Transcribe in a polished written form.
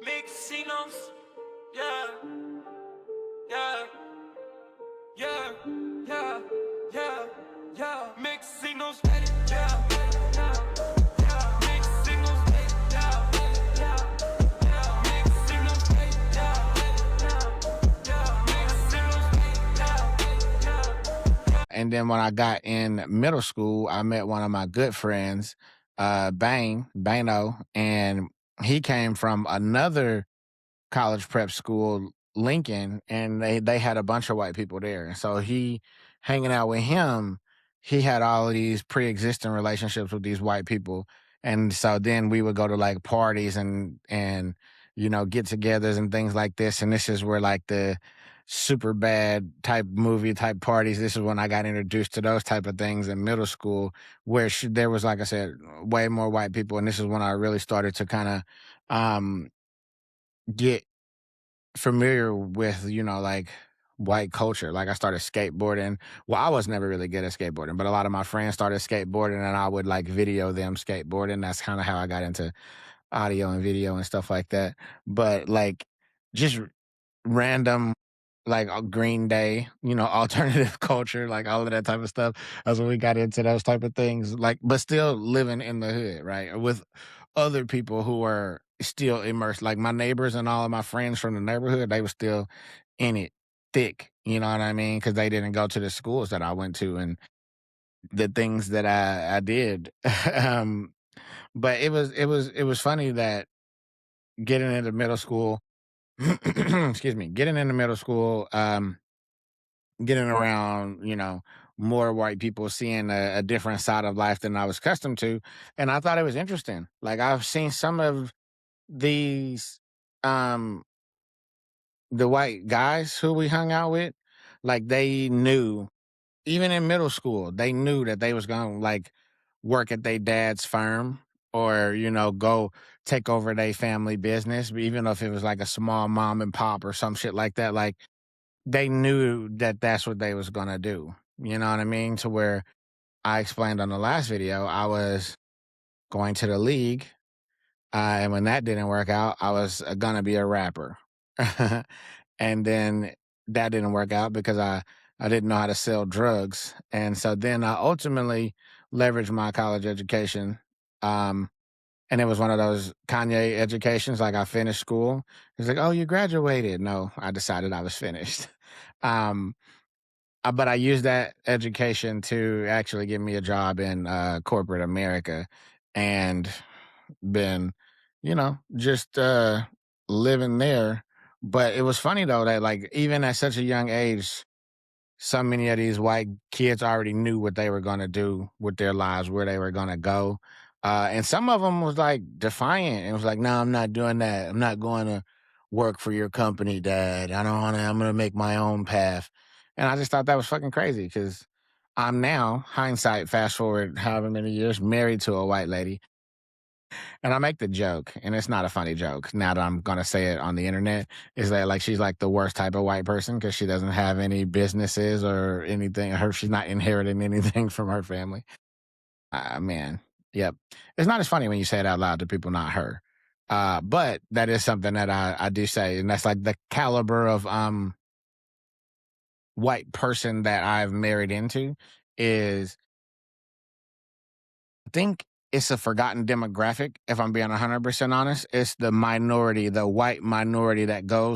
Mixinons, yeah, yeah, yeah, yeah, yeah, yeah. Mixinons, yeah, yeah, yeah. Mixinons, yeah, yeah, yeah. Mixinons, yeah, yeah, yeah. Mixinons, yeah. And then when I got in middle school, I met one of my good friends, Bano, and he came from another college prep school, Lincoln, and they had a bunch of white people there. So he hanging out with him, he had all of these pre-existing relationships with these white people. And so then we would go to like parties and get-togethers and things like this. And this is where like the super bad type movie type parties. This is when I got introduced to those type of things in middle school, where there was, like I said, way more white people. And this is when I really started to kind of get familiar with, like white culture. Like I started skateboarding. Well, I was never really good at skateboarding, but a lot of my friends started skateboarding and I would like video them skateboarding. That's kind of how I got into audio and video and stuff like that. But like just random like Green Day, alternative culture, like all of that type of stuff. That's when we got into those type of things. Like, but still living in the hood, right? With other people who were still immersed. Like my neighbors and all of my friends from the neighborhood, they were still in it thick. You know what I mean? Because they didn't go to the schools that I went to and the things that I did. um, but it was funny that getting into middle school, excuse me, getting into middle school, getting around, more white people, seeing a different side of life than I was accustomed to. And I thought it was interesting. Like I've seen some of these um the white guys who we hung out with, like they knew, even in middle school, they knew that they was gonna like work at their dad's firm or, go take over their family business, even if it was like a small mom and pop or some shit like that. Like they knew that that's what they was gonna do. You know what I mean? To where I explained on the last video, I was going to the league, and when that didn't work out, I was gonna be a rapper, and then that didn't work out because I didn't know how to sell drugs, and so then I ultimately leveraged my college education. Um, and it was one of those Kanye educations. Like I finished school. He's like, "Oh, you graduated?" No, I decided I was finished. Um, but I used that education to actually give me a job in corporate America and been, just living there. But it was funny though that like even at such a young age, so many of these white kids already knew what they were going to do with their lives, where they were going to go. And some of them was like defiant and was like, no, I'm not doing that. I'm not going to work for your company, dad. I don't want to, I'm going to make my own path. And I just thought that was fucking crazy because I'm now, hindsight, fast forward however many years, married to a white lady. And I make the joke, and it's not a funny joke now that I'm gonna say it on the internet, is that like she's like the worst type of white person because she doesn't have any businesses or anything. She's not inheriting anything from her family. Man, yep. It's not as funny when you say it out loud to people, not her. But that is something that I do say, and that's like the caliber of white person that I've married into is think it's a forgotten demographic, if I'm being 100% honest. It's the minority, the white minority that goes